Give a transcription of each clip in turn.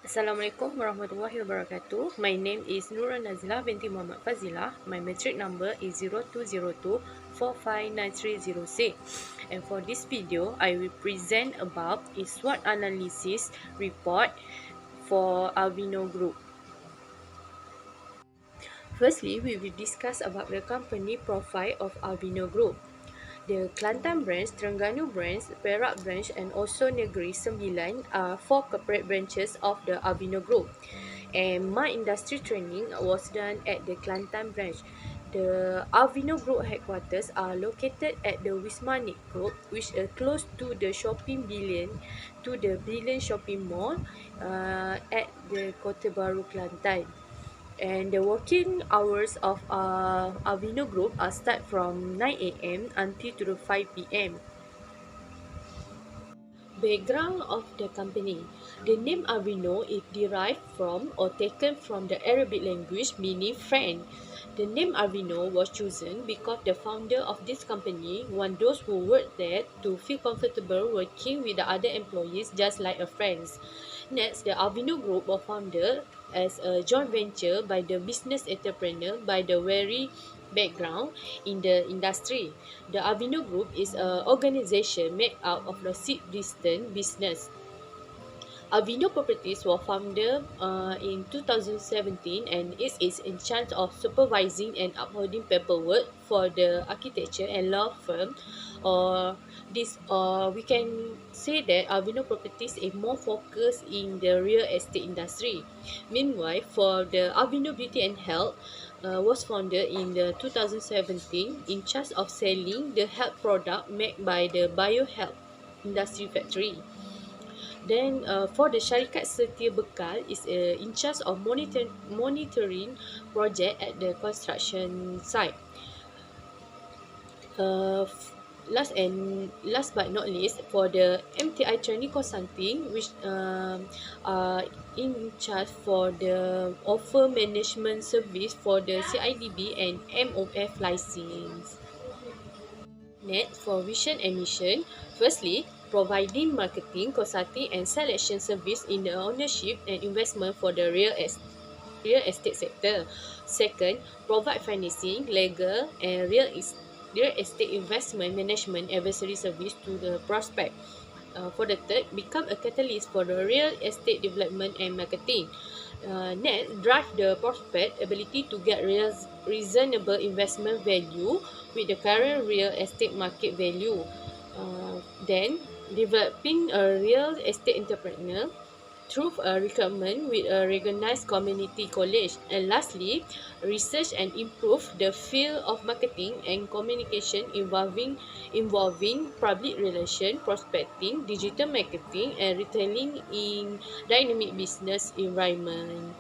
Assalamualaikum warahmatullahi wabarakatuh. My name is Nazilah binti Muhammad Fazilah. My matric number is 0202459306. And for this video, I will present about a SWOT analysis report for Avino Group. Firstly, we will discuss about the company profile of Avino Group. The Kelantan branch, Terengganu branch, Perak branch and also Negeri Sembilan are 4 corporate branches of the Avino Group. And my industry training was done at the Kelantan branch. The Avino Group headquarters are located at the Wismanic Group, which are close to the Billion Shopping Mall at the Kota Baru, Kelantan. And the working hours of Avino Group are start from 9 a.m. until to 5 p.m. Background of the company. The name Avino is derived from or taken from the Arabic language meaning friend. The name Avino was chosen because the founder of this company want those who work there to feel comfortable working with the other employees just like a friends. Next, the Avino Group was founded as a joint venture by the business entrepreneur by the very background in the industry. The Avino Group is an organization made out of the distant business. Avino Properties was founded in 2017 and is in charge of supervising and upholding paperwork for the architecture and law firm. We can say that Avino Properties is more focused in the real estate industry. Meanwhile, for the Avino Beauty and Health, was founded in the 2017 in charge of selling the health product made by the biohealth industry factory. Then for the Syarikat Setia Bekal is in charge of monitoring project at the construction site. Last but not least, for the MTI Training Consulting, which are in charge for the offer management service for the CIDB and MOF license. Next, for vision and mission, firstly, providing marketing, consulting and selection service in the ownership and investment for the real estate sector. Second, provide financing, legal and real estate investment management advisory service to the prospect. For the third, become a catalyst for the real estate development and marketing. Next, drive the prospect ability to get reasonable investment value with the current real estate market value. Then, developing a real estate entrepreneur through a recruitment with a recognized community college. And lastly, research and improve the field of marketing and communication involving public relation, prospecting, digital marketing and retailing in dynamic business environment.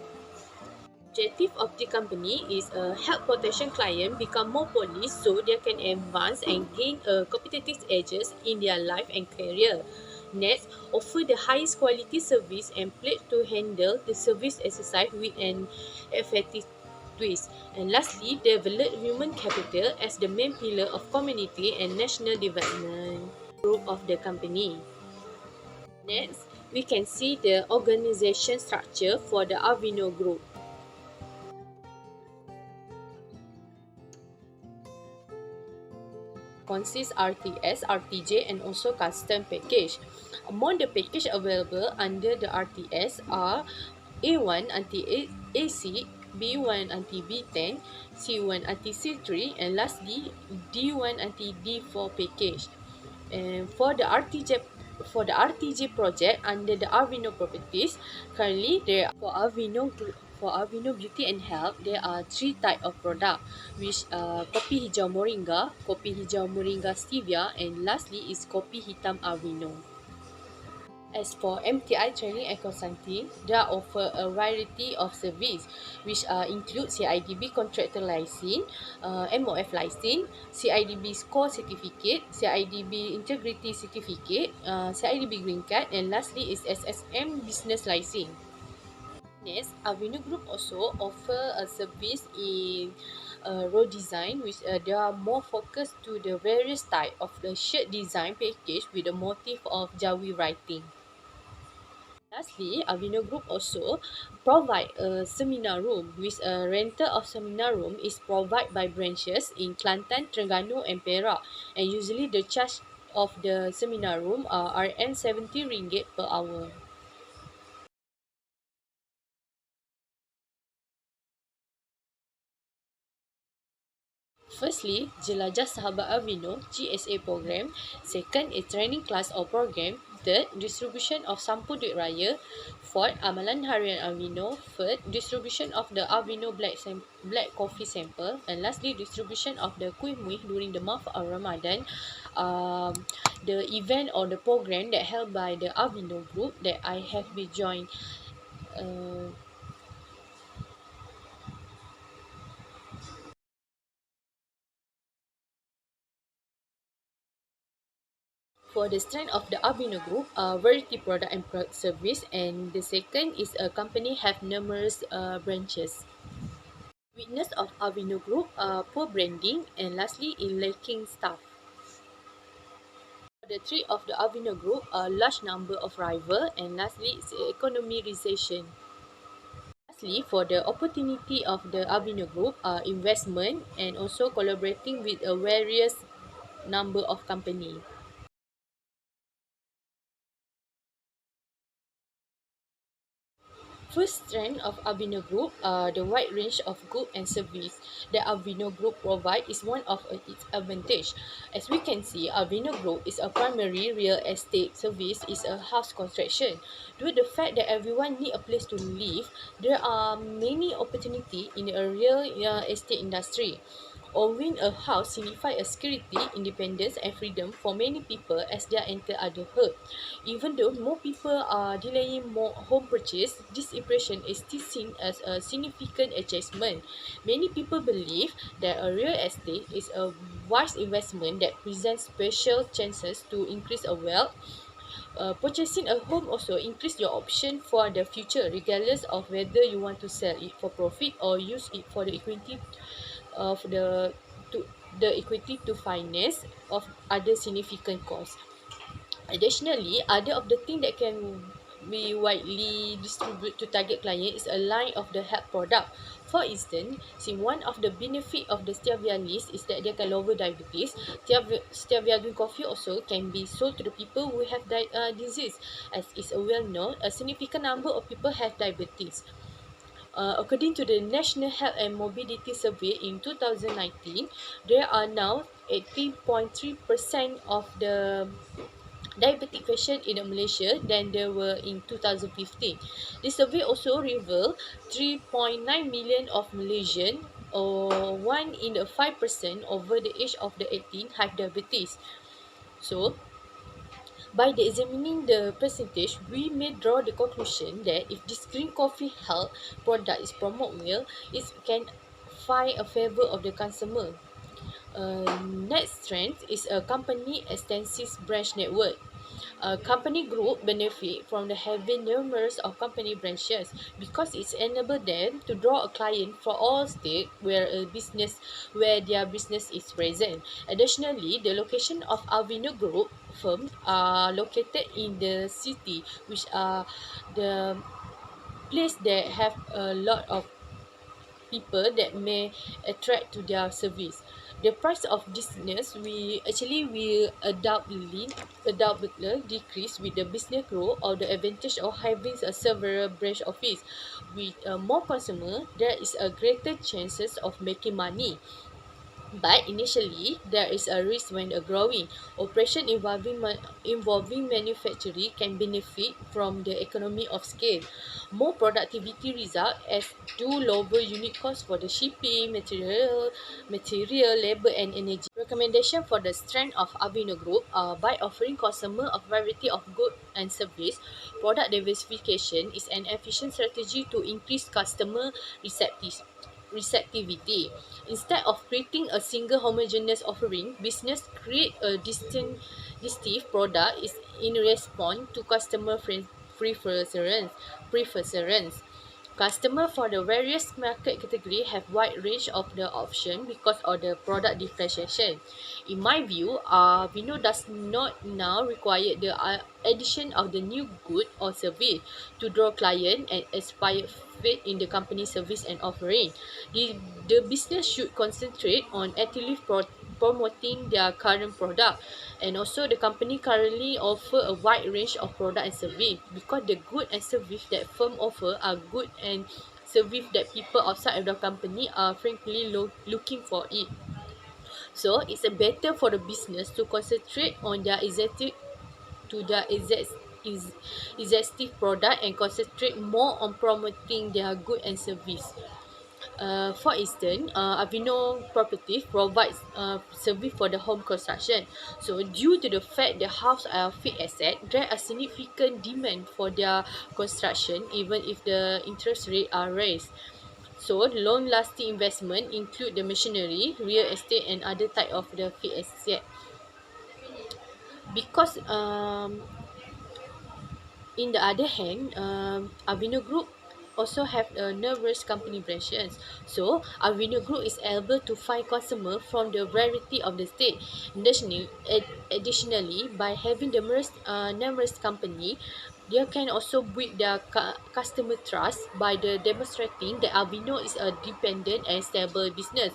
Objective of the company is help potential client become more polished so they can advance and gain a competitive edges in their life and career. Next, offer the highest quality service and pledge to handle the service exercise with an effective twist. And lastly, develop human capital as the main pillar of community and national development group of the company. Next, we can see the organization structure for the Avino Group. Consists RTS, RTJ and also custom package. Among the package available under the RTS are A1 anti-AC, B1 anti-B10, C1 anti-C3 and lastly D1 anti-D4 package. And for the RTJ project under the Avino Properties, currently there for Avino Beauty and Health, there are 3 type of product, which kopi hijau moringa, kopi hijau moringa stevia, and lastly is kopi hitam Avino. As for MTI Training and Consulting, they offer a variety of service, which include CIDB Contractor License, MOF License, CIDB Score Certificate, CIDB Integrity Certificate, CIDB Green Card, and lastly is SSM Business License. Next, Avino Group also offer a service in road design, which they are more focused to the various type of the shirt design package with the motif of Jawi writing. Lastly, Avino Group also provide a seminar room, with a rental of seminar room is provided by branches in Kelantan, Terengganu and Perak, and usually the charge of the seminar room are RM RM70 per hour. Firstly, Jelajah Sahabat Avino GSA program. Second is training class or program. Third, distribution of sampul duit raya. Fourth, amalan harian Avino. Fifth, distribution of the Avino black coffee sample. And lastly, distribution of the kuih muih during the month of Ramadan. Um, the event or the program that held by the Avino group that I have been joined. Uh, For the strength of the Avino Group, variety product and product service, and the second is a company have numerous branches. Weakness of Avino Group, poor branding, and lastly, in lacking staff. The three of the Avino Group, a large number of rival, and lastly, is economization. Lastly, for the opportunity of the Avino Group, investment and also collaborating with a various number of company. First strength of Avino Group, the wide range of goods and service that Avino Group provide is one of its advantage. As we can see, Avino Group is a primary real estate service is a house construction. Due to the fact that everyone need a place to live, there are many opportunity in the real estate industry. Owning a house signifies a security, independence, and freedom for many people as they enter adulthood. Even though more people are delaying more home purchase, this impression is still seen as a significant achievement. Many people believe that a real estate is a wise investment that presents special chances to increase a wealth. Purchasing a home also increase your option for the future, regardless of whether you want to sell it for profit or use it for the equity of to the equity to finance of other significant costs. Additionally, other of the thing that can be widely distributed to target client is a line of the health product. For instance, see one of the benefit of the stevia list is that they can lower diabetes. Stevia green coffee also can be sold to the people who have disease. As is well known, a significant number of people have diabetes. According to the National Health and Mobility Survey in 2019, there are now 18.3% of the diabetic patient in Malaysia than there were in 2015. This survey also revealed 3.9 million of Malaysian, or 1 in the 5% over the age of the 18 have diabetes. So, by the examining the percentage, we may draw the conclusion that if this green coffee health product is promoted well, it can find a favor of the consumer. Next strength is a company extensive branch network. A company group benefit from the having numerous of company branches because it's enable them to draw a client for all state where their business is present. Additionally, the location of Avino Group firm are located in the city, which are the place that have a lot of people that may attract to their service. The price of business we undoubtedly decrease with the business growth or the advantage of having a several branch office. With more consumer, there is a greater chances of making money. But initially, there is a risk when a growing operation involving manufacturing can benefit from the economy of scale. More productivity result as do lower unit cost for the shipping, labor and energy. Recommendation for the strength of Avino Group by offering consumer a variety of goods and service, product diversification is an efficient strategy to increase customer receptivity. Instead of creating a single homogeneous offering, business create a distinctive product is in response to customer preference. Customer for the various market category have wide range of the option because of the product differentiation. In my view, Vino does not now require the addition of the new good or service to draw client and aspire faith in the company's service and offering. The business should concentrate on actively promoting their current product, and also the company currently offer a wide range of product and service because the good and service that firm offer are good and service that people outside of the company are frankly looking for it. So it's a better for the business to concentrate on their existing product and concentrate more on promoting their good and service. For instance, Avino Properties provides service for the home construction. So, due to the fact the house are fixed asset, there are significant demand for their construction, even if the interest rate are raised. So, long-lasting investment include the machinery, real estate, and other type of the fixed asset. Because in the other hand, Avino Group also have a numerous company branches. So, Avino Group is able to find customer from the variety of the state. Additionally, by having numerous company, they can also build their customer trust by the demonstrating that Avino is a dependent and stable business.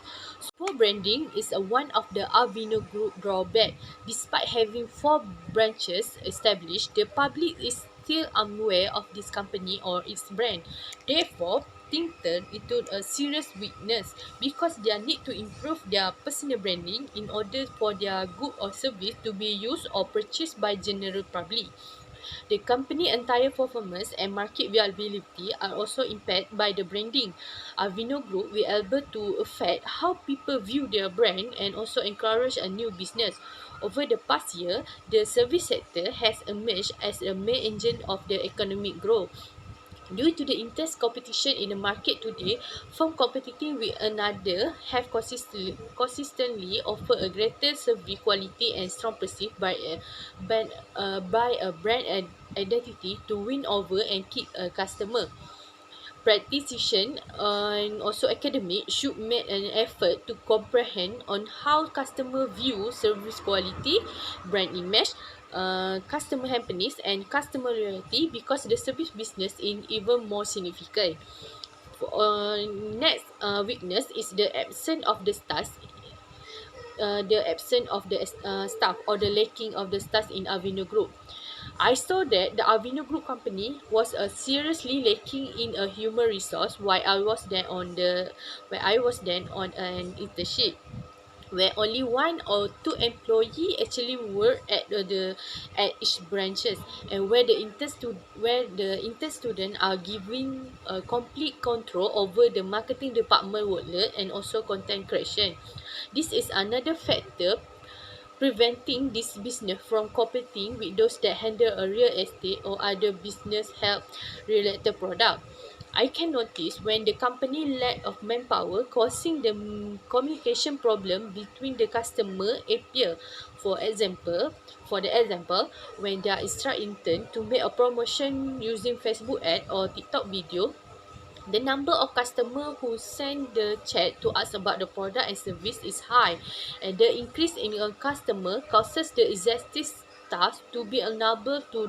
Poor branding is one of the Avino Group drawback. Despite having 4 branches established, the public is still unaware of this company or its brand. Therefore, things turn into a serious weakness because they need to improve their personal branding in order for their good or service to be used or purchased by general public. The company entire performance and market viability are also impacted by the branding. Avino Group will able to affect how people view their brand and also encourage a new business. Over the past year, the service sector has emerged as a main engine of the economic growth. Due to the intense competition in the market today, firms competing with another have consistently offer a greater service quality and strong perceived by a brand identity to win over and keep a customer. Practitioners and also academic should make an effort to comprehend on how customer view service quality, brand image, customer happiness and customer loyalty because the service business is even more significant. Next weakness is the absence of the staff or the lacking of the staff in Avino Group. I saw that the Avino Group company was seriously lacking in a human resource while I was then on an internship where only 1 or 2 employee actually work at each branches, and where the intern student are given complete control over the marketing department workload and also content creation. This is another factor preventing this business from competing with those that handle a real estate or other business help related product. I can notice when the company lack of manpower causing the communication problem between the customer appear. For the example, when they are instruct intern to make a promotion using Facebook ad or TikTok video, the number of customers who send the chat to ask about the product and service is high, and the increase in a customer causes the existing staff to be unable to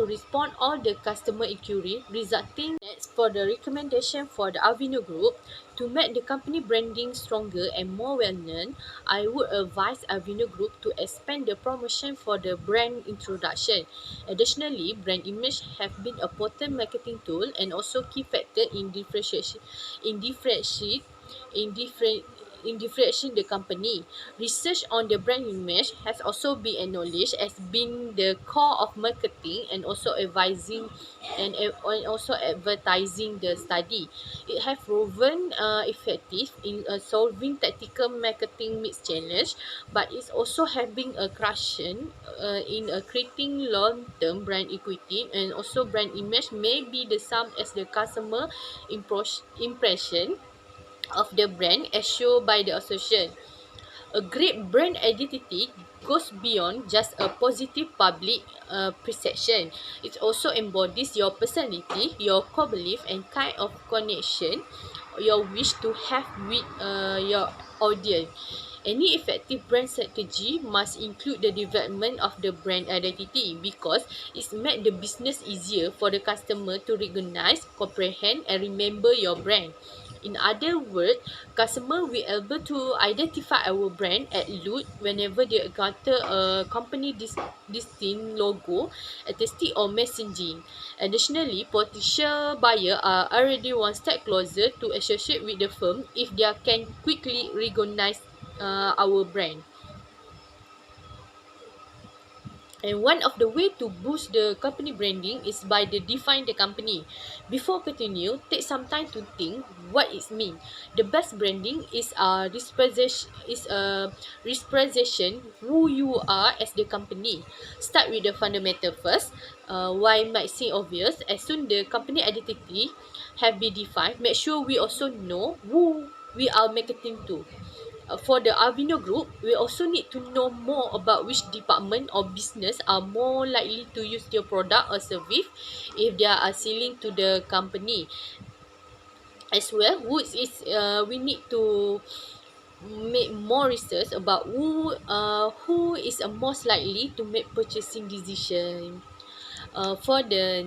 respond all the customer inquiry, resulting next for the recommendation for the Avino Group to make the company branding stronger and more well-known. I would advise Avino Group to expand the promotion for the brand introduction. Additionally, brand image have been a potent marketing tool and also key factor in differentiate in different in differentiating the company. Research on the brand image has also been acknowledged as being the core of marketing and also and also advertising the study. It has proven effective in solving tactical marketing mix challenge, but it's also having a crucial in creating long-term brand equity, and also brand image may be the same as the customer impression of the brand as shown by the association. A great brand identity goes beyond just a positive public perception. It also embodies your personality, your core belief, and kind of connection your wish to have with your audience. Any effective brand strategy must include the development of the brand identity because it's made the business easier for the customer to recognize, comprehend, and remember your brand. In other words, customer will able to identify our brand at look whenever they encounter a company distinct logo, aesthetic or messaging. Additionally, potential buyer are already one step closer to associate with the firm if they can quickly recognize our brand. And one of the way to boost the company branding is by the define the company. Before continue, take some time to think what it means. The best branding is a representation who you are as the company. Start with the fundamental first. Why might seem obvious, as soon the company identity have been defined, make sure we also know who we are marketing to. For the Avino group, we also need to know more about which department or business are more likely to use your product or service if they are selling to the company. As well, we need to make more research about who is most likely to make purchasing decision. For the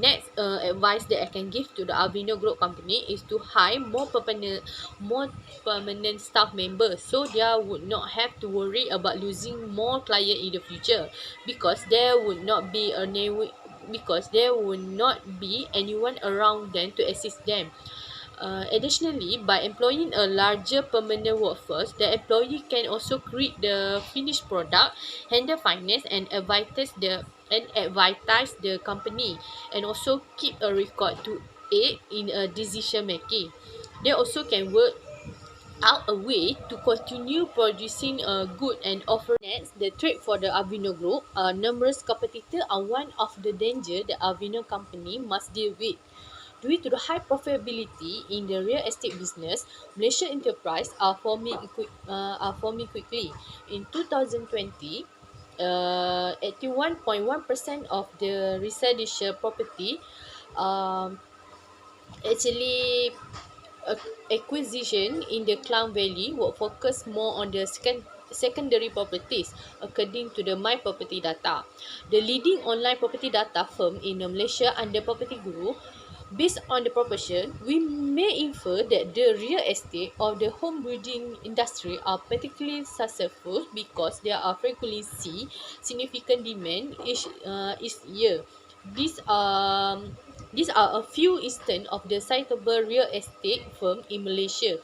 next advice that I can give to the Avino Group company is to hire more permanent staff members so they would not have to worry about losing more client in the future because there would not be anyone around them to assist them. Additionally, by employing a larger permanent workforce, the employee can also create the finished product, handle finance, and advertise the company, and also keep a record to aid in a decision making. They also can work out a way to continue producing a good and offer. Next, the threat for the Avino Group. Numerous competitors are one of the danger the Avino company must deal with. Due to the high profitability in the real estate business, Malaysian enterprises are forming quickly. In 2020, 81.1% of the residential property um, actually acquisition in the Klang Valley will focus more on the secondary properties, according to the My Property Data. The leading online property data firm in Malaysia under Property Guru. Based on the proportion, we may infer that the real estate or the home building industry are particularly successful because they are frequently see significant demand each year. These are these are a few instances of the citable real estate firm in Malaysia.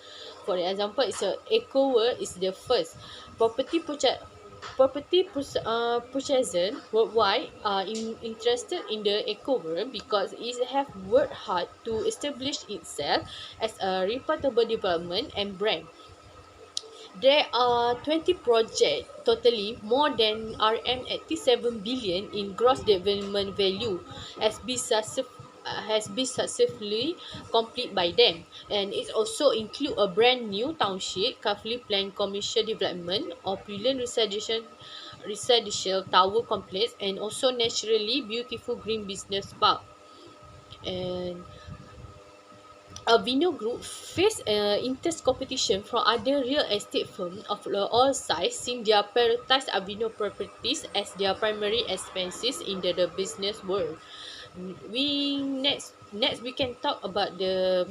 For example, it's a EcoWorld is the first property purchase purchaser worldwide are interested in the eco-world because it have worked hard to establish itself as a reputable development and brand. There are 20 projects totaling more than RM 87 billion in gross development value has been successfully completed by them, and it also include a brand new township, carefully planned commercial development, opulent residential tower complex, and also naturally beautiful green business park. And Avino Group face intense competition from other real estate firms of all sizes since they prioritize Avino properties as their primary expenses in the business world. Next we can talk about the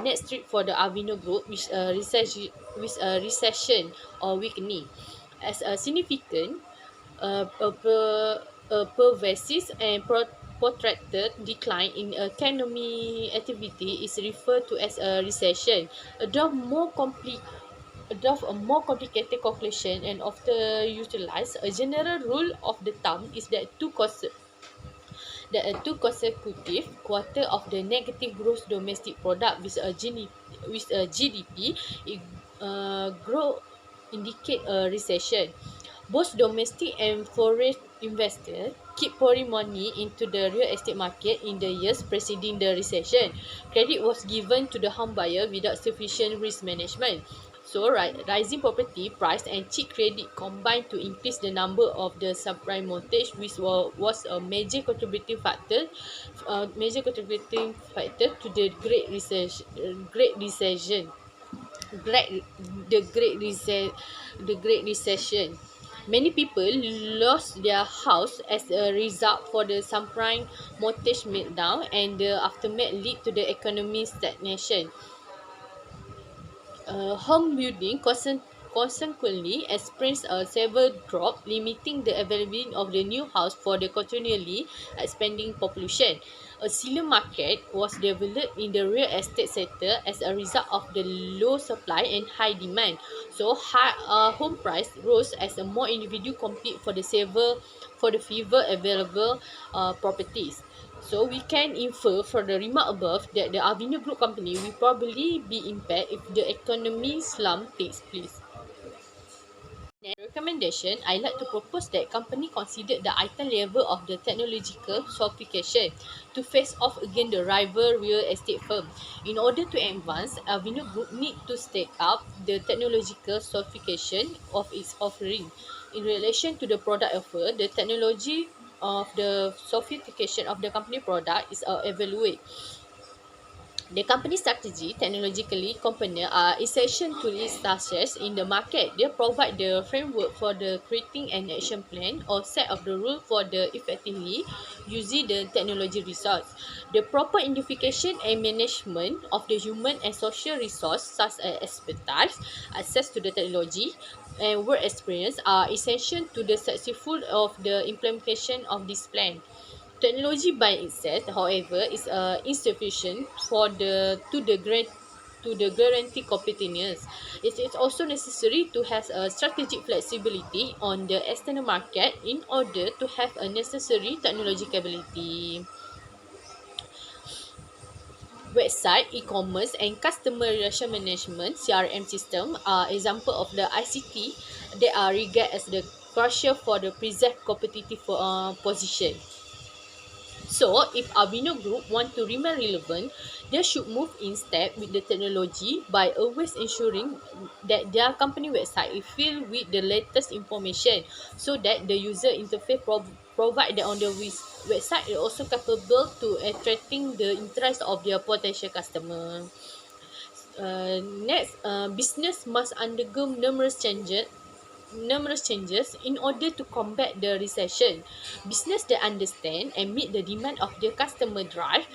next trip for the Avino Group, which recession or weakening as a significant a pervasive and protracted decline in economic activity is referred to as a recession. A more complicated calculation and often utilized, a general rule of the thumb is that two consecutive quarter of the negative gross domestic product with a GDP growth indicate a recession. Both domestic and foreign investors keep pouring money into the real estate market in the years preceding the recession. Credit was given to the home buyer without sufficient risk management. So rising property price and cheap credit combined to increase the number of the subprime mortgage, which was a major contributing factor to the Great Recession, great the Great Recession. Many people lost their house as a result for the subprime mortgage meltdown, and the aftermath lead to the economy stagnation. Home building consequently experienced a severe drop, limiting the availability of the new house for the continually expanding population. A silent market was developed in the real estate sector as a result of the low supply and high demand. So, home price rose as a more individual compete for the fewer available properties. So we can infer from the remark above that the Avenue Group company will probably be impaired if the economy slump takes place. Next recommendation, I like to propose that company consider the item level of the technological sophistication to face off against the rival real estate firm. In order to advance, Avenue Group need to step up the technological sophistication of its offering. In relation to the product offer, the technology of the sophistication of the company product is evaluated. The company strategy, technologically component are essential to its success in the market. They provide the framework for the creating an action plan or set of the rule for the effectively using the technology resource. The proper identification and management of the human and social resource such as expertise, access to the technology, and work experience are essential to the successful of the implementation of this plan. Technology by itself, however, is insufficient for the to the guarantee competitiveness. It is also necessary to have a strategic flexibility on the external market in order to have a necessary technology capability. Website, e-commerce, and customer relation management (CRM) system are example of the ICT that are regarded as the crucial for the preserve competitive position. So, if Avino Group want to remain relevant, they should move in step with the technology by always ensuring that their company website is filled with the latest information so that the user interface provided on the website is also capable to attracting the interest of their potential customer. Next, business must undergo numerous changes in order to combat the recession. Business that understand and meet the demand of their customer drive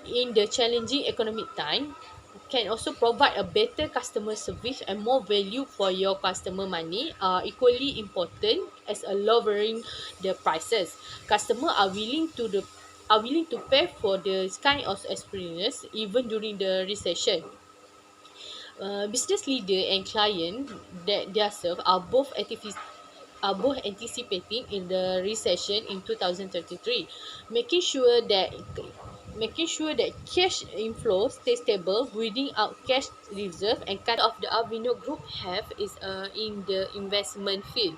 in the challenging economic time can also provide a better customer service and more value for your customer money are equally important as a lowering the prices. Customers are willing to pay for this kind of experience even during the recession. Business leader and client that they serve are both anticipating in the recession in 2033, making sure that cash inflow stays stable, breathing out cash reserve, and cut of the Avino Group have is in the investment field.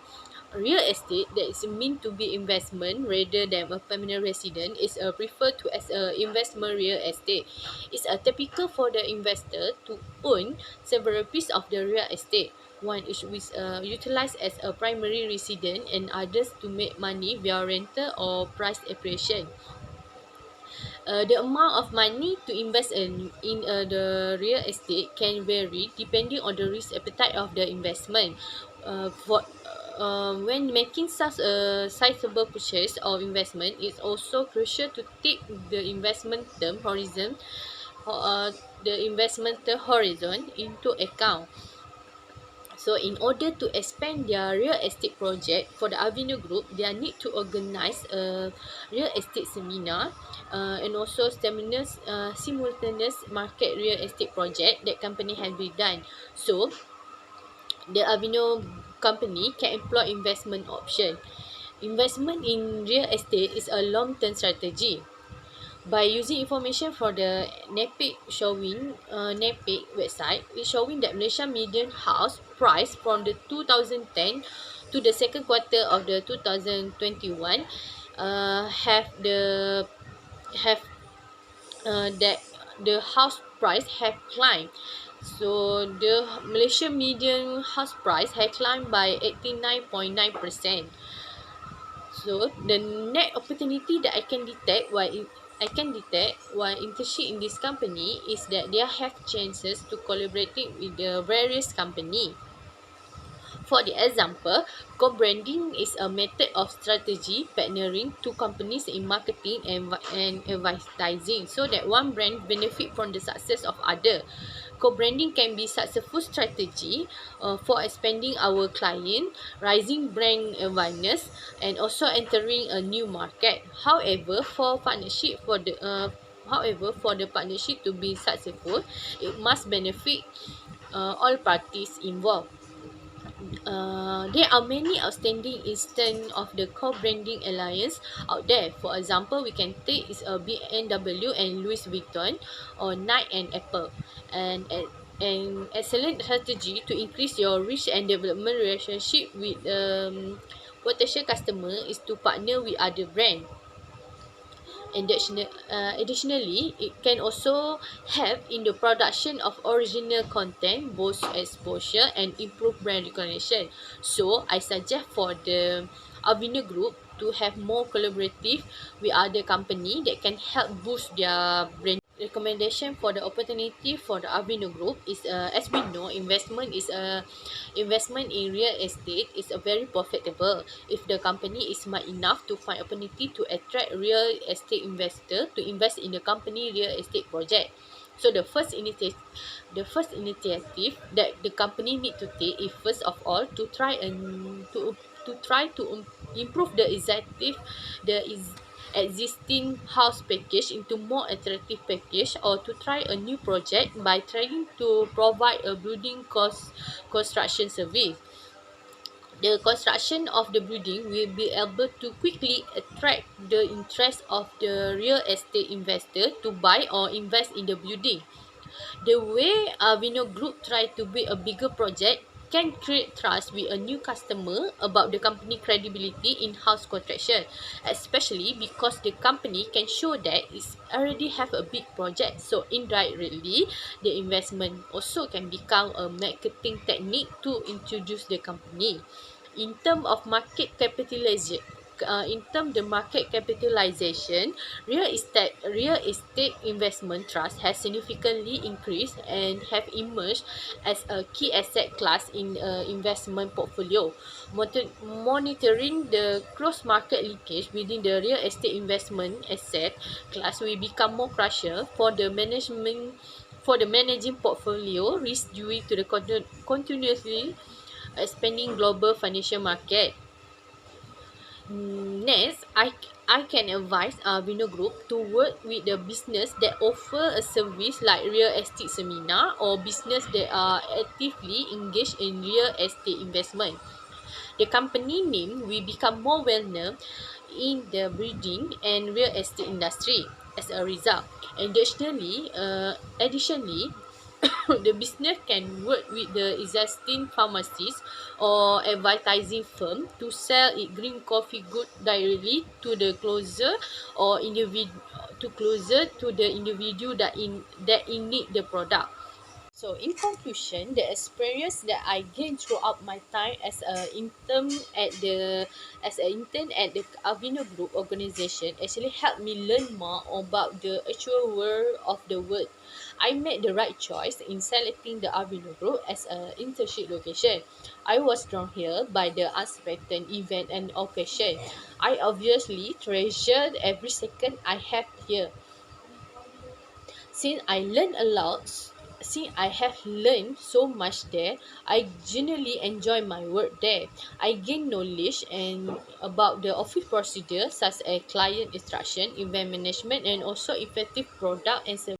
Real estate that is meant to be investment rather than a permanent resident is preferred to as a investment real estate. It's typical for the investor to own several pieces of the real estate. One is utilized as a primary resident and others to make money via rental or price appreciation. The amount of money to invest in the real estate can vary depending on the risk appetite of the investment. When making such a sizable purchase or investment, it's also crucial to take uh, the investment term horizon into account. So, in order to expand their real estate project for the Avenue Group, they need to organize a real estate seminar and also simultaneous market real estate project that company has been done. So, the Avenue company can employ investment option. Investment in real estate is a long-term strategy. By using information from the NAPIC website, it's showing that Malaysia median house price from the 2010 to the second quarter of the 2021 have that the house price have climbed. So the Malaysian median house price had climbed by 89.9%. So the net opportunity that I can detect while internship in this company is that they have chances to collaborating with the various company. For the example, co-branding is a method of strategy partnering two companies in marketing and advertising so that one brand benefit from the success of other. Co-branding can be successful strategy for expanding our client, rising brand awareness, and also entering a new market. However, for the partnership to be successful, it must benefit all parties involved. There are many outstanding instances of the co-branding alliance out there. For example, we can take is a BMW and Louis Vuitton, or Nike and Apple. And an excellent strategy to increase your reach and development relationship with potential customer is to partner with other brand. Additionally, it can also help in the production of original content, boost exposure, and improve brand recognition. So, I suggest for the Avino Group to have more collaborative with other company that can help boost their brand recommendation. For the opportunity for the Avino Group is, as we know, investment in real estate is a very profitable if the company is smart enough to find opportunity to attract real estate investor to invest in the company real estate project. So the first initiative that the company need to take is, first of all, to improve the existing house package into more attractive package, or to try a new project by trying to provide a building construction service. The construction of the building will be able to quickly attract the interest of the real estate investor to buy or invest in the building. The way Vino Group try to build a bigger project can create trust with a new customer about the company credibility in house construction, especially because the company can show that it's already have a big project. So indirectly, the investment also can become a marketing technique to introduce the company. In term of market capitalization, the market capitalization, real estate investment trust has significantly increased and have emerged as a key asset class in investment portfolio. Monitoring the cross market linkage within the real estate investment asset class will become more crucial for the managing portfolio risk due to the continuously expanding global financial market. Next, I can advise Vino Group to work with the business that offer a service like real estate seminar, or business that are actively engaged in real estate investment. The company name will become more well known in the building and real estate industry as a result. Additionally, the business can work with the existing pharmacies or advertising firm to sell its green coffee good directly to the closer to the individual that in need the product. So, in conclusion, the experience that I gained throughout my time as an intern at the Avino Group organization actually helped me learn more about the actual world of the work. I made the right choice in selecting the Avino Group as an internship location. I was drawn here by the unexpected event and occasion. I obviously treasured every second I have here. Since I learned a lot, since I have learned so much there, I genuinely enjoy my work there. I gain knowledge and about the office procedure such as client instruction, event management, and also effective product and service